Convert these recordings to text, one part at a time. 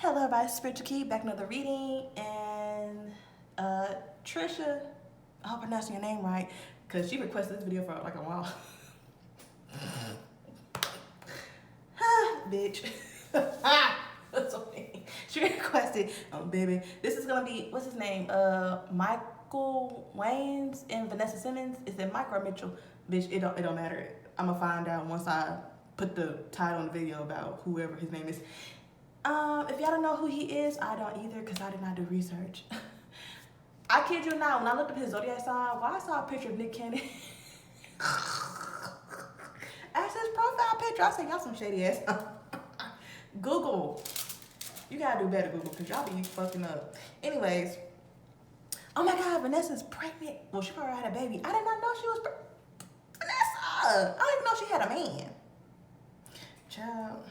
Hello, everybody. Spiritual Key back another reading, and Trisha, I hope I'm pronouncing your name right, cause she requested this video for like a while. Bitch. That's okay. She requested, baby. This is gonna be what's his name? Michael Wayans and Vanessa Simmons. Is it Mike or Mitchell? Bitch, it don't matter. I'm gonna find out once I put the title on the video about whoever his name is. If y'all don't know who he is, I don't either because I did not do research. I kid you not, when I looked up his zodiac sign, I saw a picture of Nick Cannon. As his profile picture, I said, y'all some shady ass. Google. You gotta do better, Google, because y'all be fucking up. Anyways, oh my God, Vanessa's pregnant. Well, she probably had a baby. I did not know she was Vanessa! I didn't even know she had a man. Child.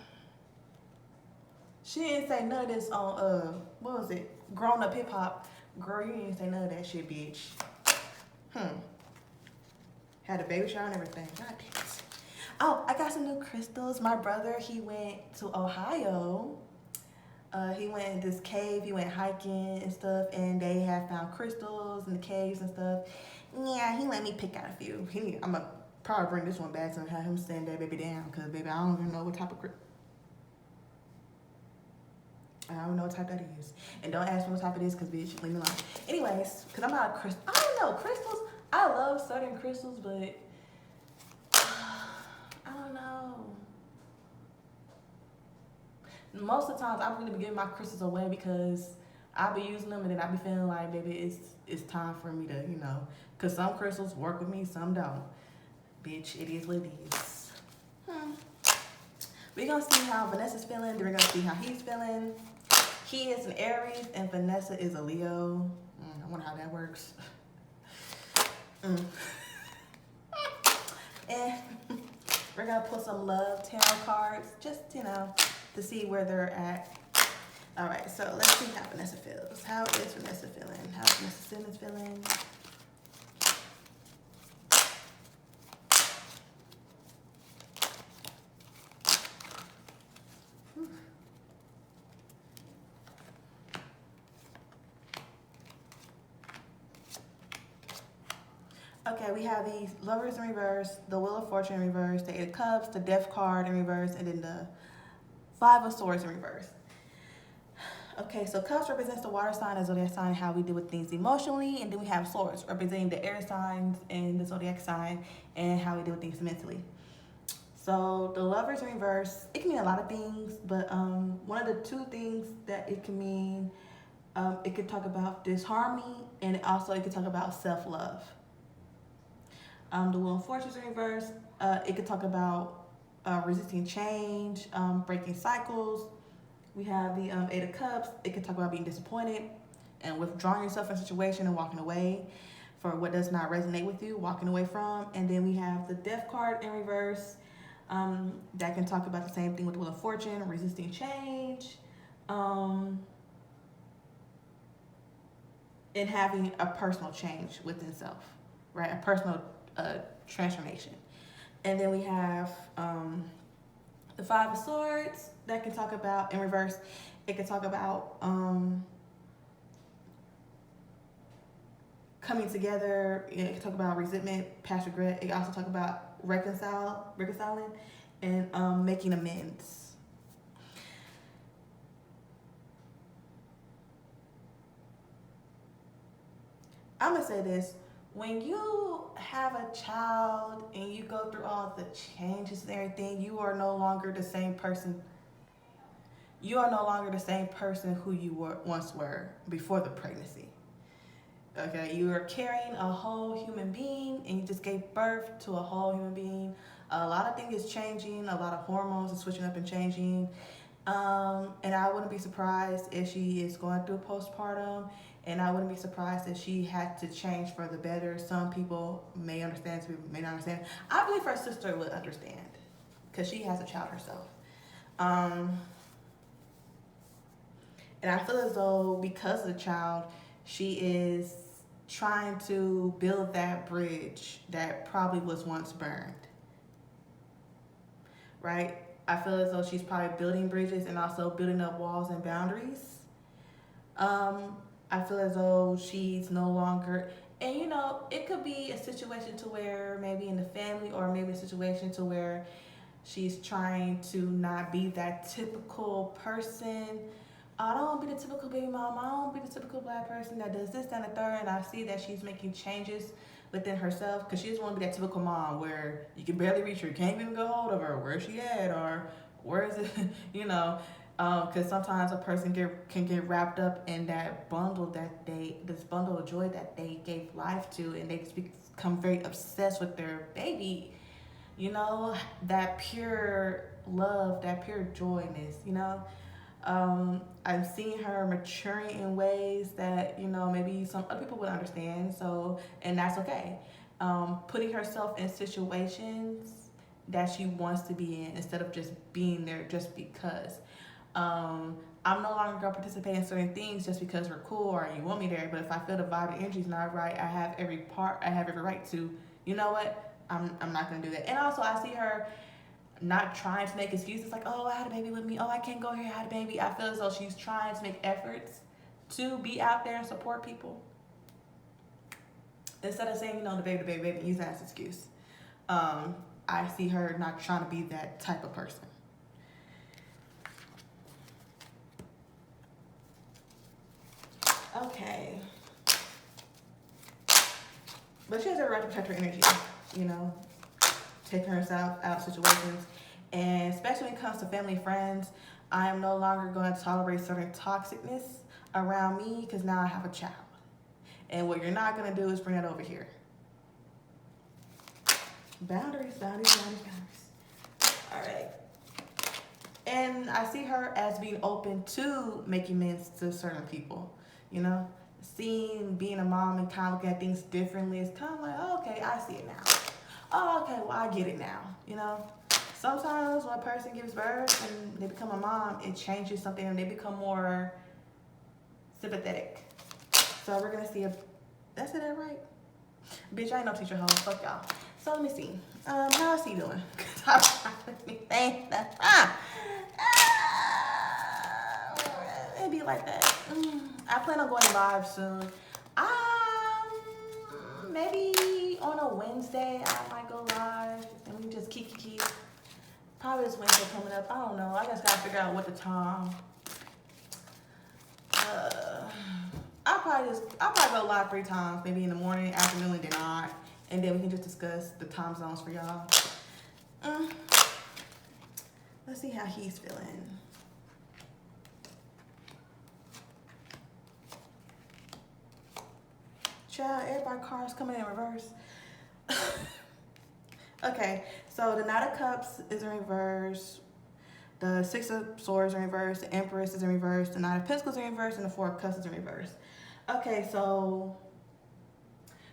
She didn't say none of this on, what was it? Grown Up Hip Hop. Girl, you didn't say none of that shit, bitch. Had a baby shower and everything. God damn it. Oh, I got some new crystals. My brother, he went to Ohio. He went in this cave. He went hiking and stuff, and they have found crystals in the caves and stuff. Yeah, he let me pick out a few. I'm going to probably bring this one back and have him send that baby down, because, baby, I don't even know what type of crystal. I don't know what type that is. And don't ask me what type it is, because, bitch, leave me alone. Anyways, because I'm not a crystal. I don't know. Crystals, I love certain crystals, but I don't know. Most of the times, I'm going to be giving my crystals away because I be using them, and then I be feeling like, baby, it's time for me to, you know. Because some crystals work with me, some don't. Bitch, it is what it is. We're going to see how Vanessa's feeling. Then we're going to see how he's feeling. He is an Aries and Vanessa is a Leo. I wonder how that works. And we're going to pull some love tarot cards just, you know, to see where they're at. All right, so let's see how Vanessa feels. How is Vanessa feeling? How is Vanessa Simmons feeling? Okay, we have the Lovers in reverse, the Wheel of Fortune in reverse, the Eight of Cups, the Death card in reverse, and then the Five of Swords in reverse. Okay, so Cups represents the water sign, the zodiac sign, how we deal with things emotionally, and then we have Swords representing the air signs and the zodiac sign, and how we deal with things mentally. So the Lovers in reverse, it can mean a lot of things, but one of the two things that it can mean, it could talk about disharmony, and also it could talk about self-love. The Wheel of Fortune in reverse, it could talk about resisting change, breaking cycles. We have the Eight of Cups. It could talk about being disappointed and withdrawing yourself from a situation and walking away for what does not resonate with you, walking away from. And then we have the Death card in reverse. That can talk about the same thing with the Wheel of Fortune, resisting change, and having a personal change within self, right? A personal transformation. And then we have the Five of Swords that can talk about, in reverse, it can talk about coming together. It can talk about resentment, past regret. It can also talk about reconciling and making amends. I'm gonna say this. When you have a child and you go through all the changes and everything, you are no longer the same person. You are no longer the same person who you once were before the pregnancy. Okay, you are carrying a whole human being, and you just gave birth to a whole human being. A lot of things is changing. A lot of hormones are switching up and changing. And I wouldn't be surprised if she is going through postpartum, and I wouldn't be surprised if she had to change for the better. Some people may understand, some people may not understand. I believe her sister would understand because she has a child herself. And I feel as though because of the child, she is trying to build that bridge that probably was once burned, right? I feel as though she's probably building bridges and also building up walls and boundaries. I feel as though she's no longer, and you know, it could be a situation to where maybe in the family, or maybe a situation to where she's trying to not be that typical person. I don't want to be the typical baby mom. I don't want to be the typical black person that does this, that, and the third. And I see that she's making changes within herself, because she doesn't want to be that typical mom where you can barely reach her, can't even go hold of her, where's she at, or where is it, you know. Because sometimes a person can get wrapped up in that bundle this bundle of joy that they gave life to, and they just become very obsessed with their baby. You know, that pure love, that pure joyness. You know, I'm seeing her maturing in ways that, you know, maybe some other people would understand. So, and that's okay. Putting herself in situations that she wants to be in, instead of just being there just because. I'm no longer gonna participate in certain things just because we're cool or you want me there. But if I feel the vibe and energy is not right, I have every right to, you know what? I'm not gonna do that. And also, I see her not trying to make excuses like, oh, I had a baby with me, oh, I can't go here, I had a baby. I feel as though she's trying to make efforts to be out there and support people, instead of saying, you know, the baby, and use that as an excuse. I see her not trying to be that type of person. Okay. But she has a right to protect her energy, you know, taking herself out of situations. And especially when it comes to family, friends, I am no longer going to tolerate certain toxicness around me, because now I have a child. And what you're not going to do is bring that over here. Boundaries. All right. And I see her as being open to making amends to certain people, you know? Being a mom and kind of looking at things differently, it's kind of like, oh, okay, I see it now. Oh, okay, well, I get it now, you know? Sometimes when a person gives birth and they become a mom, it changes something and they become more sympathetic. So we're gonna see if, that's it, that right? Bitch, I ain't no teacher hoe, fuck y'all. So let me see, how is he doing? It'd be like that. I plan on going live soon. Maybe on a Wednesday I might go live and we just kiki. Probably this Wednesday coming up. I don't know. I just gotta figure out what the time. I'll probably go live 3 times, maybe in the morning, afternoon, and then night, and then we can just discuss the time zones for y'all. Let's see how he's feeling. Child, everybody cars coming in reverse. Okay, so the Knight of Cups is in reverse. The Six of Swords in reverse. The Empress is in reverse. The Knight of Pentacles in reverse. And the Four of Cups is in reverse. Okay, so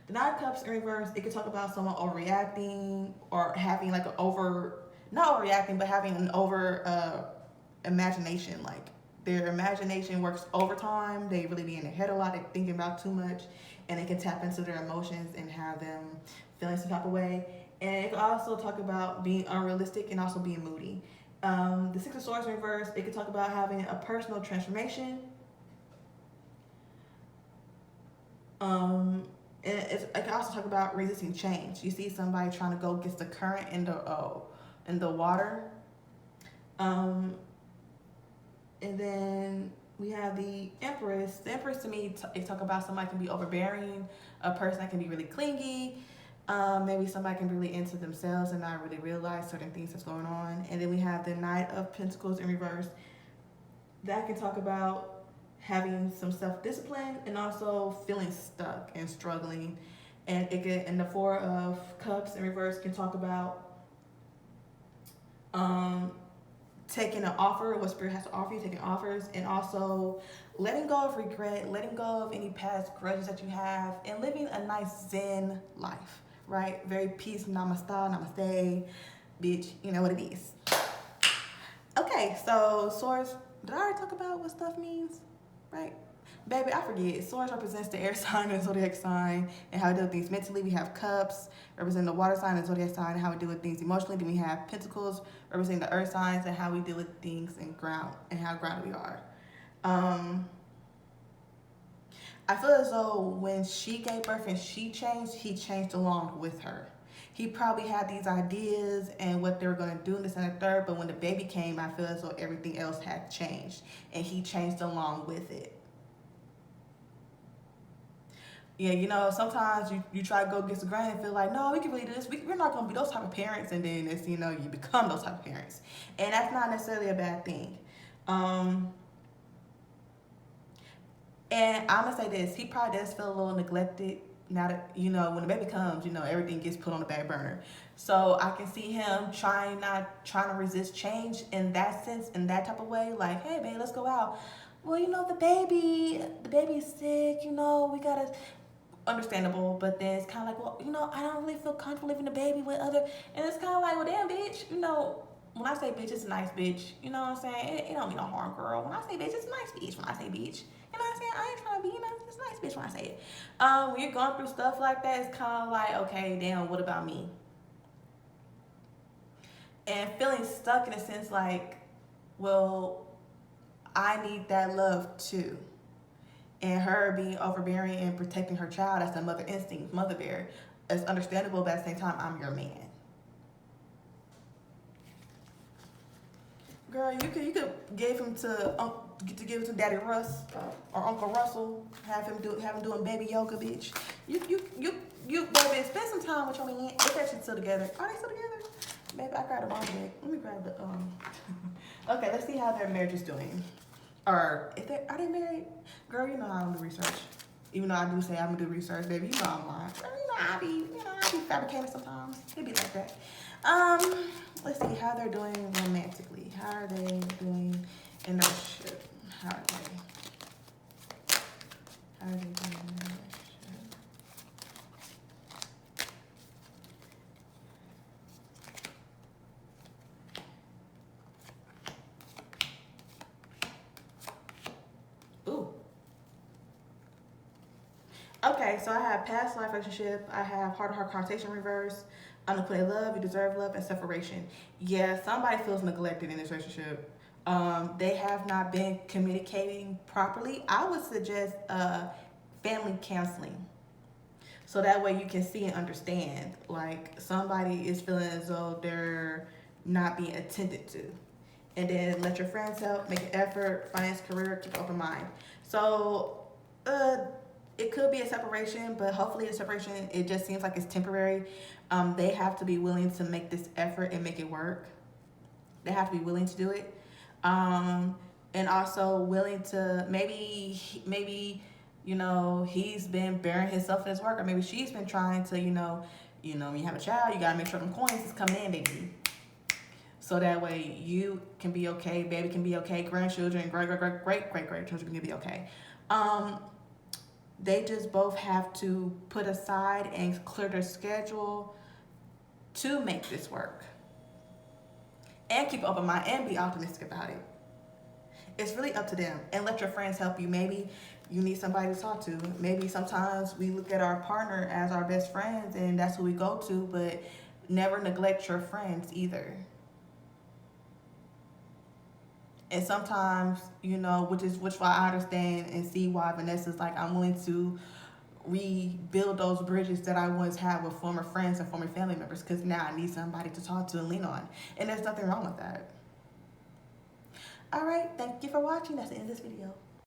the Knight of Cups in reverse, it could talk about someone overreacting or having like not overreacting, but having an over imagination. Like their imagination works overtime. They really be in their head a lot. They're thinking about too much, and it can tap into their emotions and have them feeling some type of way. And it can also talk about being unrealistic and also being moody. The Six of Swords in reverse, it could talk about having a personal transformation. And it can also talk about resisting change. You see somebody trying to go against the current in the water. And then we have the Empress. The Empress, to me, it talk about somebody can be overbearing, a person that can be really clingy. Maybe somebody can be really into themselves and not really realize certain things that's going on. And then we have the Knight of Pentacles in reverse. That can talk about having some self-discipline and also feeling stuck and struggling. And the Four of Cups in reverse can talk about taking an offer, what Spirit has to offer you, taking offers, and also letting go of regret, letting go of any past grudges that you have, and living a nice Zen life, right? Very peace, namaste, bitch, you know what it is. Okay, so swords, did I already talk about what stuff means, right? Baby, I forget. Swords represents the air sign and zodiac sign and how we deal with things mentally. We have cups representing the water sign and zodiac sign and how we deal with things emotionally. Then we have pentacles representing the earth signs and how we deal with things in ground and how grounded we are. I feel as though when she gave birth and she changed, he changed along with her. He probably had these ideas and what they were going to do in this and the third, but when the baby came, I feel as though everything else had changed and he changed along with it. Yeah, you know, sometimes you try to go against the grain and feel like, no, we can really do this. We're not going to be those type of parents. And then, as you know, you become those type of parents. And that's not necessarily a bad thing. And I'm going to say this. He probably does feel a little neglected now that, you know, when the baby comes, you know, everything gets put on the back burner. So I can see him trying to resist change in that sense, in that type of way. Like, hey, babe, let's go out. Well, you know, the baby's sick, you know, we got to... Understandable, but then it's kind of like, well, you know, I don't really feel comfortable leaving the baby with other, and it's kind of like, well, damn, bitch, you know, when I say bitch, it's a nice bitch, you know what I'm saying? It don't mean no harm, girl. When I say bitch, it's a nice bitch. When I say bitch, you know what I'm saying? I ain't trying to be, you know, it's a nice bitch when I say it. When you're going through stuff like that, it's kind of like, okay, damn, what about me? And feeling stuck in a sense like, well, I need that love too. And her being overbearing and protecting her child, that's the mother instinct, mother bear. It's understandable, but at the same time, I'm your man. Girl, you could give him give it to Daddy Russ or Uncle Russell. Have him doing baby yoga, bitch. You baby, spend some time with your man. If that shit's still together. Are they still together? Baby, I grabbed a bomb bag. Let me grab the Okay, let's see how their marriage is doing. Or if are they married? Girl, you know I don't do research. Even though I do say I'm gonna do research, baby, you know I'm lying. Girl, I be fabricating sometimes. It be like that. Let's see how they're doing romantically. How are they doing in their relationship? How are they? How are they doing in their relationship? Ooh. Okay, so I have past life relationship. I have heart-to-heart conversation reverse. I'm gonna put a love, you deserve love, and separation. Yeah, somebody feels neglected in this relationship. They have not been communicating properly. I would suggest family counseling. So that way you can see and understand. Like somebody is feeling as though they're not being attended to. And then let your friends help, make an effort, finance, career, keep an open mind. So it could be a separation, but hopefully the separation, it just seems like it's temporary. They have to be willing to make this effort and make it work. They have to be willing to do it. And also willing to maybe, you know, he's been burying himself in his work, or maybe she's been trying to, you know, when you have a child, you gotta make sure them coins is coming in, baby. So that way you can be okay, baby can be okay, grandchildren, great-grandchildren can be okay. They just both have to put aside and clear their schedule to make this work. And keep an open mind and be optimistic about it. It's really up to them. And let your friends help you. Maybe you need somebody to talk to. Maybe sometimes we look at our partner as our best friends and that's who we go to, but never neglect your friends either. And sometimes, you know, which why I understand and see why Vanessa's like, I'm willing to rebuild those bridges that I once had with former friends and former family members, because now I need somebody to talk to and lean on. And there's nothing wrong with that. All right, thank you for watching. That's the end of this video.